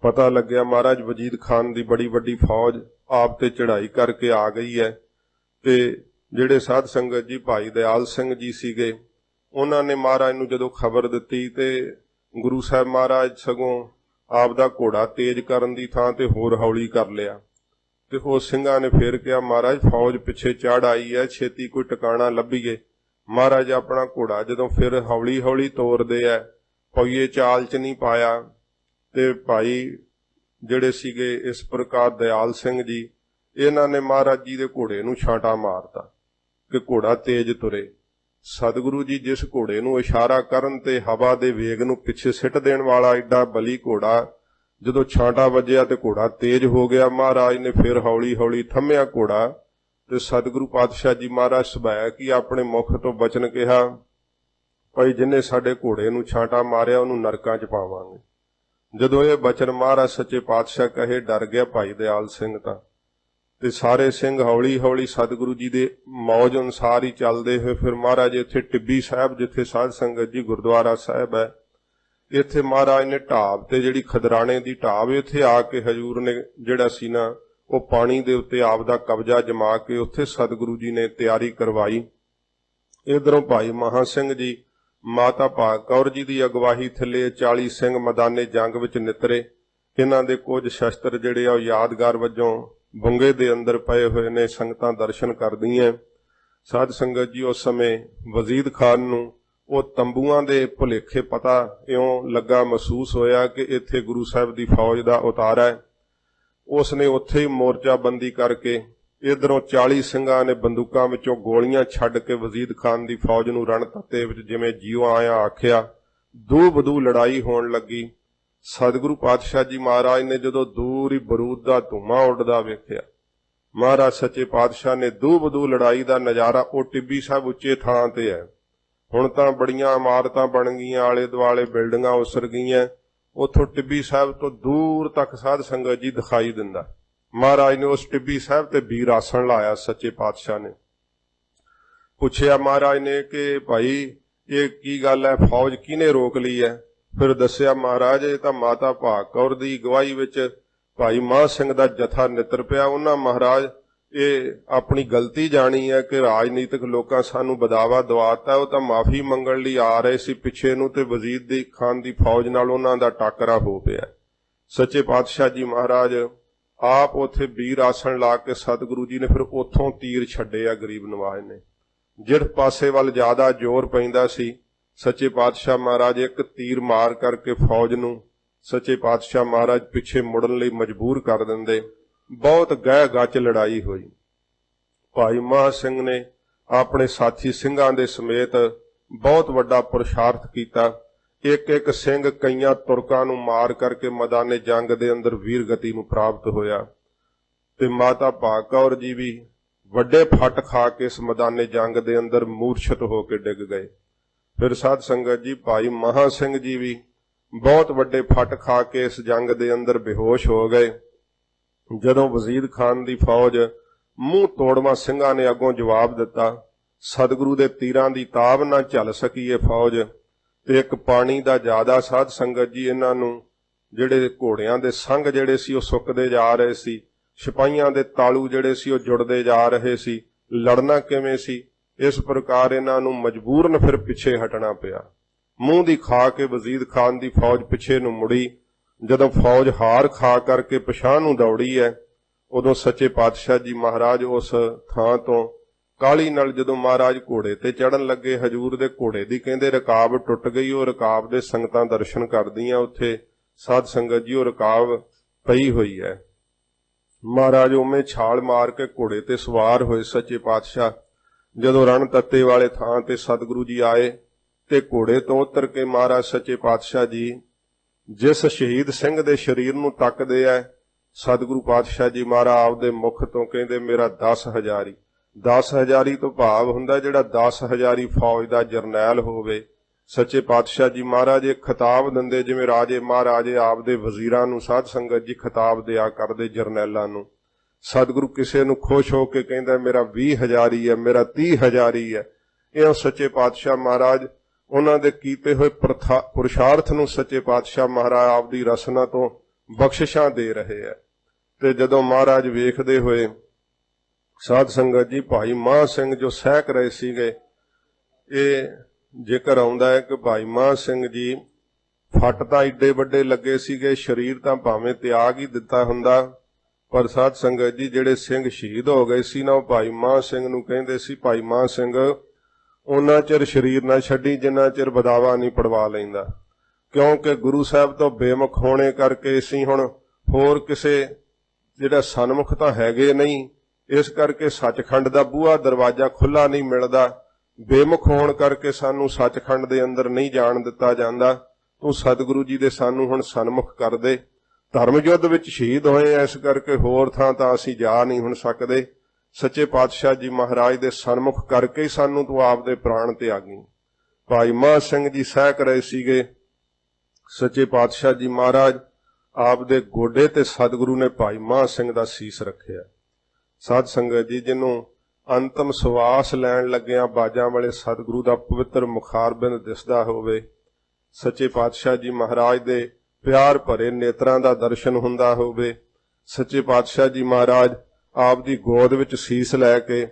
पता लग्या महाराज वजीद खान दी बड़ी वड्डी फौज आप ते चढ़ाई करके आ गई है। ते जिहड़े साध संगत जी भाई दयाल सिंह जी सीगे, उन्हां ने महाराज नूं जदों खबर दित्ती ते गुरु साहिब महाराज सगों आप दा घोड़ा तेज करन दी थां ते होर हौली कर लिया। ते उह ਸਿੰਘਾਂ ने फिर कहा महाराज फौज पिछे चढ़ आई है, छेती कोई टिकाणा लभीए। महाराज अपना घोड़ा जदों फिर हौली हौली तोरदे है, पौईए चाल च नहीं पाया ते भाई जिहड़े सीगे इस प्रकार दयाल सिंह जी इन्हां ने महाराज जी दे घोड़े नूं छांटा मारता कि घोड़ा तेज तुरे। सतगुरु जी जिस घोड़े नूं इशारा करन ते हवा दे वेग नूं पिछे सिट देण वाला एडा बली घोड़ा जदों छांटा वजिया ते घोड़ा तेज हो गया। महाराज ने फिर हौली हौली थम्मिया घोड़ा ते सतगुरु पातशाह जी महाराज सुभाया कि अपने मुख तो बचन कहा ਭਾਈ ਜਿन्ने साडे घोड़े नूं छांटा मारिया उहनूं नरकां च पावांगे। जदों ये बचन महाराज सच्चे पातशाह कहे डर गया भाई दयाल सिंह तां ते सारे सिंह हौली हौली सतगुरु जी दे मौज अनुसार ही चलते हुए फिर महाराज इत्थे टिब्बी साहब जिथे साध संगत जी गुरुद्वारा साहब है इत्थे महाराज ने ढाब ते जिहड़ी खदराणे दी ढाब इत्थे आके हजूर ने जिहड़ा सी ना वो पानी दे उत्ते आप दा कब्जा जमा के उत्थे सतगुरु जी ने तैयारी करवाई। इधरों भाई महा सिंह जी माता भाग कौर जी की अगवाही थले 40 सिंह मैदाने जंग विच नितरे। इन्हां दे कुछ शस्त्र जिहड़े आ यादगार वजों बुंगे दे अंदर पए हुए ने, संगतां दर्शन करदियां। साध संगत जी उस समय वजीद खान नूं वो तंबूआं दे भुलेखे पता इउं लगा महसूस होया कि इत्थे गुरु साहिब दी फौज दा उतारा है। उसने उत्थे ही मोर्चाबंदी करके इधरों 40 ਸਿੰਘਾਂ ने बंदूकां विचों गोलियां छड्ड के वजीद खान दी फौज नूं रण तत्ते विच जिवें जीओ आया आखिया। दू बदू लड़ाई होण लगी। सतगुरु पातशाह जी महाराज ने जदों दूर ही बरूद दा धुआं उड़दा वेखिया, महाराज सच्चे पातशाह ने दू बदू लड़ाई दा नज़ारा वो टिब्बी साहब उच्चे थां ते है। हुण तां बड़ियां इमारतां बन गईयां, आले दुआले बिल्डिंगां उसर गईयां, उत्थों टिब्बी साहब तो दूर तक साध संगत जी दिखाई दिंदा। महाराज ने उस टिब्बी साहब ते वीर आसन लाया। सच्चे पातशाह ने पुछया महाराज ने कि भाई ये की गल है, फौज किने रोक ली है? फिर दस्या महाराज ये तां माता भाग कौर दी गवाही विच भाई मां सिंह दा जथा नितर पिया। उन्हां महाराज ये अपनी गलती जानी है कि राजनीतिक लोकां सानू बदावा दवाता, वो तां माफी मंगण लई आ रहे सी पिछे नूं ते वजीद दी खान दी फौज नाल उन्हां दा टाकरा हो पिया। सच्चे पातशाह जी महाराज आप उत्थे वीर आसन ला के सतगुरु जी ने फिर उथों तीर छड्डे आ। गरीब नवाज ने जिस पासे वाल ज्यादा जोर पैंदा सी, सच्चे पातशाह महाराज एक तीर मार करके फौज नूं सच्चे पातशाह महाराज पिछे मुड़न लई मजबूर कर दिंदे। बहुत गह गच लड़ाई हुई। भाई महा सिंह ने अपने साथी सिंघां दे समेत बहुत वड्डा पुरुषार्थ कीता। एक एक सिंह कईयां तुरकां नूं मार करके मैदाने जंग दे अंदर वीर गति नूं प्राप्त होया ते माता भाग कौर जी भी वड्डे फट खा के इस मैदाने जंग दे अंदर मूर्छित होकर डिग गए। फिर साध संगत जी भाई महा सिंह जी भी बहुत वड्डे फट खा के इस जंग दे अंदर बेहोश हो गए। जदों वजीद खान दी फौज मूंह तोड़वा ਸਿੰਘਾਂ ने अगों जवाब दिता, सतगुरु दे तीरां दी ताब ना झल सकी ये फौज ते एक पानी दा ज्यादा। साध संगत जी इन्हां नूं जिहड़े घोड़ियां दे संग जिहड़े सी ओह सुकदे जा रहे सी, सिपाहियां दे तालू जिहड़े सी ओह जुड़दे जा रहे सी, लड़ना किवें सी? इस प्रकार इन्हां नूं मजबूरन फिर पिछे हटना पिया। मूंह दी खा के वजीद खान दी फौज पिछे नूं मुड़ी। जदों फौज हार खा करके पछाण नूं दौड़ी है, उदों सच्चे पातशाह जी महाराज उस थां तो काली नाल जदों महाराज घोड़े ते चढ़न लगे, हजूर दे घोड़े दी कहंदे रकाब टुट गई। वो रकाब दे संगतां दर्शन करदियां, उत्थे साध संगत जी वो रकाब पई हुई है। महाराज उमें छाल मार के घोड़े ते सवार होए। सच्चे पातशाह जदों रण तत्ते वाले थां ते सतगुरु जी आए ते घोड़े तो उतर के महाराज सच्चे पातशाह जी जिस शहीद सिंह दे शरीर नूं तकदे है, सतगुरु पातशाह जी महाराज आपदे मुख तो कहंदे मेरा 10 हजारी। 10 हजारी तो भाव हुंदा जिहड़ा 10 हजारी फौज दा जरनैल होवे। सच्चे पातशाह जी महाराज एक खिताब दिंदे जिवें राजे महाराजे आपदे वजीरां नूं साध संगत जी खिताब दिया करदे जरनैलां नूं। सतगुरु किसे नूं खुश हो के कहंदा मेरा 20 हजारी है, मेरा 30 हजारी है। इह सच्चे पातशाह महाराज उन्हां दे कीते होए पुरुषार्थ नूं सच्चे पातशाह महाराज आपदी रसना तो बख्शिशां दे रहे है। ते जदों महाराज वेखदे होए साध संगत जी भाई महा सिंह जो सहक रहे सीगे, ये जिक्र आउंदा है कि भाई महा सिंह जी फट तां ईडे वड्डे लगे सीगे, शरीर तां भावें त्याग ही दिता हुंदा, पर साध संगत जी जिहड़े सिंह शहीद हो गए सी ना, वो भाई महा सिंह नूं कहंदे सी भाई महा सिंह उन्ना चिर शरीर ना छड्डी जिन्ना चिर बदावा नहीं पड़वा लैंदा, क्योंकि गुरु साहब तो बेमुख होने करके असीं हुण होर किसे जिहड़ा सन्मुख तां हैगे नहीं, इस करके सचखंड दा बूहा दरवाजा खुला नहीं मिलदा। बेमुख होण करके सानू सचखंड दे अंदर नहीं जाण दिता जांदा। तूं सतगुरु जी दे सानू हुण सन्मुख कर दे। धर्म युद्ध विच शहीद होए, इस करके होर थां तां असीं जा नहीं हुण सकदे। सच्चे पातशाह जी महाराज दे सन्मुख करके ही सानू तूं आप दे प्राण त्यागी। ਭਾਈ ਮਹਾਂ ਸਿੰਘ ਜੀ ਸਹਿਕ ਰਹੇ ਸੀਗੇ। ਸੱਚੇ ਪਾਤਸ਼ਾਹ ਜੀ ਮਹਾਰਾਜ ਆਪ ਦੇ ਗੋਡੇ ਤੇ ਸਤਿਗੁਰੂ ਨੇ ਭਾਈ ਮਹਾਂ ਸਿੰਘ ਦਾ ਸੀਸ ਰੱਖਿਆ। ਸਾਧ ਸੰਗਤ ਜੀ, ਜਿਹਨੂੰ ਅੰਤਮ ਸਵਾਸ ਲੈਣ ਲੱਗਿਆਂ ਬਾਜਾਂ ਵਾਲੇ ਸਤਿਗੁਰੂ ਦਾ ਪਵਿੱਤਰ ਮੁਖਾਰਬਿੰਦ ਦਿਸਦਾ ਹੋਵੇ, ਸੱਚੇ ਪਾਤਸ਼ਾਹ ਜੀ ਮਹਾਰਾਜ ਦੇ ਪਿਆਰ ਭਰੇ ਨੇਤਰਾਂ ਦਾ ਦਰਸ਼ਨ ਹੁੰਦਾ ਹੋਵੇ, ਸੱਚੇ ਪਾਤਸ਼ਾਹ ਜੀ ਮਹਾਰਾਜ ਆਪ ਦੀ ਗੋਦ ਵਿੱਚ ਸੀਸ ਲੈ ਕੇ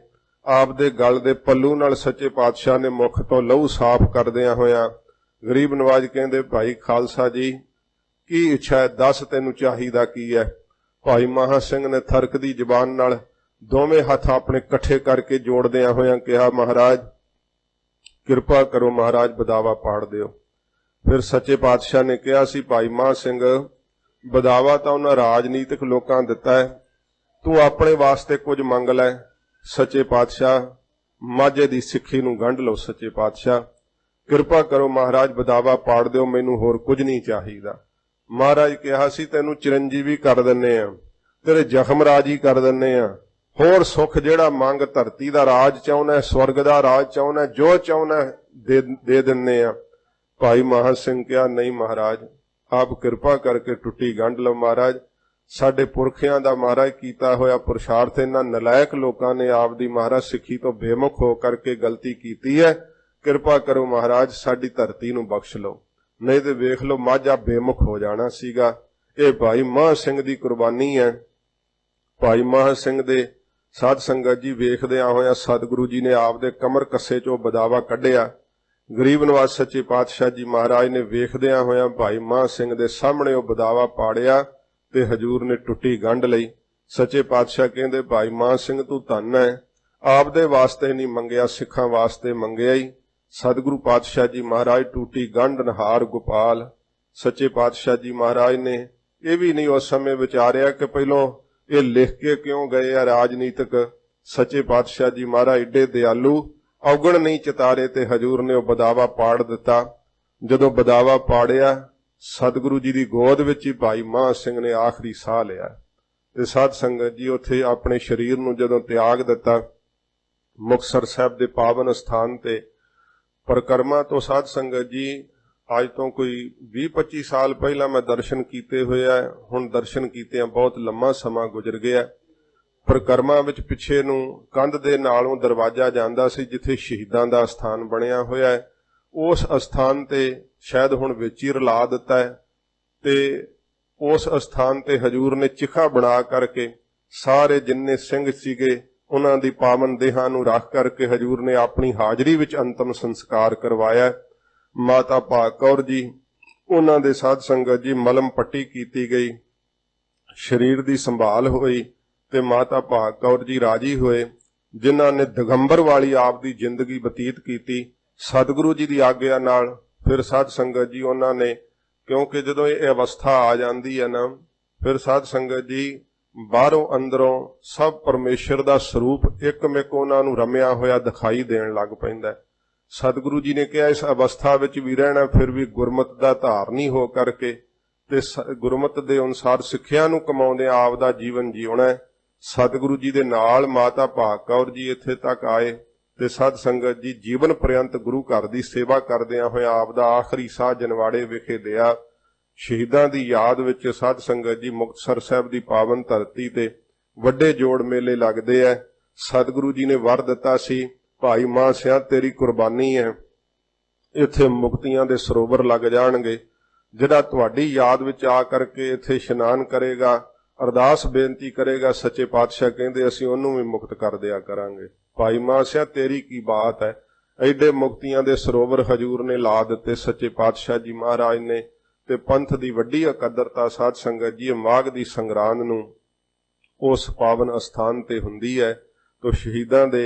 ਆਪ ਦੇ ਗਲ ਦੇ ਪੱਲੂ ਨਾਲ ਸੱਚੇ ਪਾਤਸ਼ਾਹ ਨੇ ਮੁਖ ਤੋਂ ਲਹੂ ਸਾਫ਼ ਕਰਦਿਆਂ ਹੋਇਆਂ ਗਰੀਬ ਨਵਾਜ ਕਹਿੰਦੇ, ਭਾਈ ਖਾਲਸਾ ਜੀ ਕੀ ਇੱਛਾ ਹੈ, ਦੱਸ ਤੈਨੂੰ ਚਾਹੀਦਾ ਕੀ ਹੈ। ਭਾਈ ਮਹਾਂ ਸਿੰਘ ਨੇ ਥਰਕਦੀ ਜ਼ਬਾਨ ਨਾਲ ਦੋਵੇਂ ਹੱਥ ਆਪਣੇ ਇਕੱਠੇ ਕਰਕੇ ਜੋੜਦਿਆਂ ਹੋਇਆਂ ਕਿਹਾ, ਮਹਾਰਾਜ ਕਿਰਪਾ ਕਰੋ, ਮਹਾਰਾਜ ਬਦਾਵਾ ਪਾੜ ਦਿਓ। ਫਿਰ ਸੱਚੇ ਪਾਤਸ਼ਾਹ ਨੇ ਕਿਹਾ ਸੀ, ਭਾਈ ਮਹਾਂ ਸਿੰਘ ਬਦਾਵਾ ਤਾਂ ਉਹਨਾਂ ਰਾਜਨੀਤਿਕ ਲੋਕਾਂ ਦਿੱਤਾ ਹੈ, ਤੂੰ ਆਪਣੇ ਵਾਸਤੇ ਕੁਝ ਮੰਗ ਲੈ। ਸੱਚੇ ਪਾਤਸ਼ਾਹ ਮਾਝੇ ਦੀ ਸਿੱਖੀ ਨੂੰ ਗੰਢ ਲਓ, ਸੱਚੇ ਪਾਤਸ਼ਾਹ ਕਿਰਪਾ ਕਰੋ, ਮਹਾਰਾਜ ਬਦਾਵਾ ਪਾੜ ਦਿਓ, ਮੈਨੂੰ ਹੋਰ ਕੁਝ ਨਹੀਂ ਚਾਹੀਦਾ। ਮਹਾਰਾਜ ਕਿਹਾ ਸੀ, ਤੈਨੂੰ ਚਿਰੰਜੀਵੀ ਕਰ ਦਿੰਨੇ ਆ, ਤੇਰੇ ਜ਼ਖਮ ਰਾਜੀ ਕਰ ਦਿੰਨੇ ਆ, ਹੋਰ ਸੁੱਖ ਜਿਹੜਾ ਮੰਗ, ਧਰਤੀ ਦਾ ਰਾਜ ਚਾਹੁੰਦਾ, ਸਵਰਗ ਦਾ ਰਾਜ ਚਾਹੁੰਦਾ, ਜੋ ਚਾਹੁੰਦਾ ਦੇ ਦਿੰਨੇ ਆ। ਭਾਈ ਮਹਾਂ ਸਿੰਘ ਕਿਹਾ, ਨਹੀਂ ਮਹਾਰਾਜ ਆਪ ਕਿਰਪਾ ਕਰਕੇ ਟੁੱਟੀ ਗੰਢ ਲਓ। ਮਹਾਰਾਜ ਸਾਡੇ ਪੁਰਖਿਆਂ ਦਾ ਮਹਾਰਾਜ ਕੀਤਾ ਹੋਇਆ ਪੁਰਸ਼ਾਰਥ, ਇਹਨਾਂ ਨਲਾਇਕ ਲੋਕਾਂ ਨੇ ਆਪ ਦੀ ਮਹਾਰਾਜ ਸਿੱਖੀ ਤੋਂ ਬੇਮੁਖ ਹੋ ਕਰਕੇ ਗਲਤੀ ਕੀਤੀ ਹੈ, ਕਿਰਪਾ ਕਰੋ ਮਹਾਰਾਜ ਸਾਡੀ ਧਰਤੀ ਨੂੰ ਬਖਸ਼ ਲਓ, ਨਹੀਂ ਤੇ ਵੇਖ ਲਓ ਮਾਝਾ ਬੇਮੁਖ ਹੋ ਜਾਣਾ ਸੀਗਾ। ਇਹ ਭਾਈ ਮਹਾਂ ਸਿੰਘ ਦੀ ਕੁਰਬਾਨੀ ਹੈ। ਭਾਈ ਮਹਾਂ ਸਿੰਘ ਦੇ ਸਾਧ ਸੰਗਤ ਜੀ ਵੇਖਦਿਆਂ ਹੋਇਆਂ ਸਤਿਗੁਰੂ ਜੀ ਨੇ ਆਪ ਦੇ ਕਮਰ ਕੱਸੇ ਚੋਂ ਬਦਾਵਾ ਕੱਢਿਆ। ਗਰੀਬ ਨਵਾਜ ਸੱਚੇ ਪਾਤਸ਼ਾਹ ਜੀ ਮਹਾਰਾਜ ਨੇ ਵੇਖਦਿਆਂ ਹੋਇਆਂ ਭਾਈ ਮਹਾਂ ਸਿੰਘ ਦੇ ਸਾਹਮਣੇ ਉਹ ਬਦਾਵਾ ਪਾੜਿਆ ਤੇ ਹਜੂਰ ਨੇ ਟੁੱਟੀ ਗੰਢ ਲਈ। ਸੱਚੇ ਪਾਤਸ਼ਾਹ ਕਹਿੰਦੇ, ਭਾਈ ਮਹਾਂ ਸਿੰਘ ਤੂੰ ਧੰਨ ਹੈ, ਆਪ ਦੇ ਵਾਸਤੇ ਨਹੀਂ ਮੰਗਿਆ, ਸਿੱਖਾਂ ਵਾਸਤੇ ਮੰਗਿਆ ਹੀ। ਸਤਿਗੁਰੂ ਪਾਤਸ਼ਾਹ ਜੀ ਮਹਾਰਾਜ ਟੂਟੀ ਗੰਢ ਨਹਾਰ ਗੋਪਾਲ। ਸੱਚੇ ਪਾਤਸ਼ਾਹ ਜੀ ਮਹਾਰਾਜ ਨੇ ਇਹ ਵੀ ਨਹੀਂ ਉਸ ਸਮੇਂ ਵਿਚਾਰਿਆ ਕਿ ਪਹਿਲੋਂ ਇਹ ਲਿਖ ਕੇ ਕਿਉਂ ਗਏ ਆ ਰਾਜਨੀਤਿਕ। ਸੱਚੇ ਪਾਤਸ਼ਾਹ ਜੀ ਮਹਾਰਾਜ ਏਡੇ ਦਿਆਲੂ, ਔਗਣ ਨਹੀਂ ਚਿਤਾਰੇ ਤੇ ਹਜੂਰ ਨੇ ਉਹ ਬਦਾਵਾ ਪਾੜ ਦਿੱਤਾ। ਜਦੋਂ ਬਦਾਵਾ ਪਾੜਿਆ ਸਤਿਗੁਰੂ ਜੀ ਦੀ ਗੋਦ ਵਿੱਚ ਹੀ ਭਾਈ ਮਹਾਂ ਸਿੰਘ ਨੇ ਆਖਰੀ ਸਾਹ ਲਿਆ ਤੇ ਸਾਧ ਸੰਗਤ ਜੀ ਉੱਥੇ ਆਪਣੇ ਸਰੀਰ ਨੂੰ ਜਦੋਂ ਤਿਆਗ ਦਿੱਤਾ, ਮੁਕਤਸਰ ਸਾਹਿਬ ਦੇ ਪਾਵਨ ਸਥਾਨ ਤੇ ਪਰਿਕਰਮਾ ਤੋਂ ਸਾਧ ਸੰਗਤ ਜੀ ਅੱਜ ਤੋਂ ਕੋਈ 20-25 ਸਾਲ ਪਹਿਲਾਂ ਮੈਂ ਦਰਸ਼ਨ ਕੀਤੇ ਹੋਏ ਆ। ਹੁਣ ਦਰਸ਼ਨ ਕੀਤਿਆਂ ਬਹੁਤ ਲੰਮਾ ਸਮਾਂ ਗੁਜ਼ਰ ਗਿਆ। ਪਰਿਕਰਮਾ ਵਿੱਚ ਪਿੱਛੇ ਨੂੰ ਕੰਧ ਦੇ ਨਾਲੋਂ ਦਰਵਾਜ਼ਾ ਜਾਂਦਾ ਸੀ ਜਿੱਥੇ ਸ਼ਹੀਦਾਂ ਦਾ ਸਥਾਨ ਬਣਿਆ ਹੋਇਆ ਹੈ। ਉਸ ਅਸਥਾਨ ਤੇ ਸ਼ਾਇਦ ਹੁਣ ਵਿੱਚ ਹੀ ਰਲਾ ਦਿੱਤਾ ਹੈ ਤੇ ਉਸ ਅਸਥਾਨ ਤੇ ਹਜੂਰ ਨੇ ਚਿਖਾ ਬਣਾ ਕਰਕੇ ਸਾਰੇ ਜਿੰਨੇ ਸਿੰਘ ਸੀਗੇ ਉਹਨਾਂ ਦੀ ਪਾਵਨ ਦੇਹਾਂ ਨੂੰ ਰੱਖ ਕਰਕੇ ਹਜੂਰ ਨੇ ਆਪਣੀ ਹਾਜ਼ਰੀ ਵਿੱਚ ਅੰਤਮ ਸੰਸਕਾਰ ਕਰਵਾਇਆ। ਮਾਤਾ ਭਾਗ ਕੌਰ ਜੀ ਉਹਨਾਂ ਦੇ ਸਾਧ ਸੰਗਤ ਜੀ ਮਲਮ ਪੱਟੀ ਕੀਤੀ ਗਈ, ਸਰੀਰ ਦੀ ਸੰਭਾਲ ਹੋਈ ਤੇ ਮਾਤਾ ਭਾਗ ਕੌਰ ਜੀ ਰਾਜੀ ਹੋਏ ਜਿਨ੍ਹਾਂ ਨੇ ਦਿਗੰਬਰ ਵਾਲੀ ਆਪ ਦੀ ਜ਼ਿੰਦਗੀ ਬਤੀਤ ਕੀਤੀ ਸਤਿਗੁਰੂ ਜੀ ਦੀ ਆਗਿਆ ਨਾਲ। ਫਿਰ ਸਾਧ ਸੰਗਤ ਜੀ ਉਹਨਾਂ ਨੇ, ਕਿਉਂਕਿ ਜਦੋਂ ਇਹ ਅਵਸਥਾ ਆ ਜਾਂਦੀ ਹੈ ਨਾ, ਫਿਰ ਸਾਧ ਸੰਗਤ ਜੀ ਬਾਹਰੋਂ ਅੰਦਰੋਂ ਸਭ ਪਰਮੇਸ਼ਰ ਦਾ ਸਰੂਪ ਇੱਕਮਿਕ ਉਹਨਾਂ ਨੂੰ ਰਮਿਆ ਹੋਇਆ ਦਿਖਾਈ ਦੇਣ ਲੱਗ ਪੈਂਦਾ। ਸਤਿਗੁਰੂ ਜੀ ਨੇ ਕਿਹਾ ਇਸ ਅਵਸਥਾ ਵਿੱਚ ਵੀ ਰਹਿਣਾ, ਫਿਰ ਵੀ ਗੁਰਮਤ ਦਾ ਧਾਰਨੀ ਹੋ ਕਰਕੇ ਤੇ ਗੁਰਮਤ ਦੇ ਅਨੁਸਾਰ ਸਿੱਖਿਆ ਨੂੰ ਕਮਾਉਂਦੇ ਆਪ ਦਾ ਜੀਵਨ ਜਿਉਣਾ। ਸਤਿਗੁਰੂ ਜੀ ਦੇ ਨਾਲ ਮਾਤਾ ਭਾਗ ਕੌਰ ਜੀ ਇੱਥੇ ਤੱਕ ਆਏ ਤੇ ਸਾਧ ਸੰਗਤ ਜੀ ਜੀਵਨ ਪ੍ਰਯੰਤ ਗੁਰੂ ਘਰ ਦੀ ਸੇਵਾ ਕਰਦਿਆਂ ਹੋਇਆ ਆਪ ਦਾ ਆਖਰੀ ਸਾਹ ਜਨਵਾੜੇ ਵਿਖੇ ਦਿਆ। ਸ਼ਹੀਦਾਂ ਦੀ ਯਾਦ ਵਿੱਚ ਸਾਧ ਸੰਗਤ ਜੀ ਮੁਕਤਸਰ ਸਾਹਿਬ ਦੀ ਪਾਵਨ ਧਰਤੀ ਤੇ ਵੱਡੇ ਜੋੜ ਮੇਲੇ ਲੱਗਦੇ ਐ। ਸਤਿਗੁਰੂ ਜੀ ਨੇ ਵਰ ਦਿੱਤਾ ਸੀ, ਭਾਈ ਮਹਾਂ ਸਿਆਂ ਤੇਰੀ ਕੁਰਬਾਨੀ ਹੈ, ਇੱਥੇ ਮੁਕਤੀਆਂ ਦੇ ਸਰੋਵਰ ਲੱਗ ਜਾਣਗੇ। ਜਿਹੜਾ ਤੁਹਾਡੀ ਯਾਦ ਵਿੱਚ ਆ ਕਰਕੇ ਇੱਥੇ ਇਸ਼ਨਾਨ ਕਰੇਗਾ, ਅਰਦਾਸ ਬੇਨਤੀ ਕਰੇਗਾ, ਸੱਚੇ ਪਾਤਸ਼ਾਹ ਕਹਿੰਦੇ ਅਸੀਂ ਉਹਨੂੰ ਵੀ ਮੁਕਤ ਕਰ ਦਿਆ ਕਰਾਂਗੇ। ਭਾਈ ਮਹਾਂ ਸਿਆਂ ਤੇਰੀ ਕੀ ਬਾਤ ਹੈ, ਐਡੇ ਮੁਕਤੀਆਂ ਦੇ ਸਰੋਵਰ ਹਜੂਰ ਨੇ ਲਾ ਦਿੱਤੇ ਸੱਚੇ ਪਾਤਸ਼ਾਹ ਜੀ ਮਹਾਰਾਜ ਨੇ। ਤੇ ਪੰਥ ਦੀ ਵੱਡੀ ਅਕਦਰਤਾ ਸਾਧ ਸੰਗਤ ਜੀ ਮਾਘ ਦੀ ਸੰਗਰਾਂਦ ਨੂੰ ਉਸ ਪਾਵਨ ਅਸਥਾਨ ਤੇ ਹੁੰਦੀ ਹੈ। ਤੋ ਸ਼ਹੀਦਾਂ ਦੇ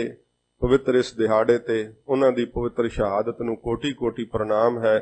ਪਵਿੱਤਰ ਇਸ ਦਿਹਾੜੇ ਤੇ ਉਹਨਾਂ ਦੀ ਪਵਿੱਤਰ ਸ਼ਹਾਦਤ ਨੂੰ ਕੋਟੀ-ਕੋਟੀ ਪ੍ਰਣਾਮ ਹੈ।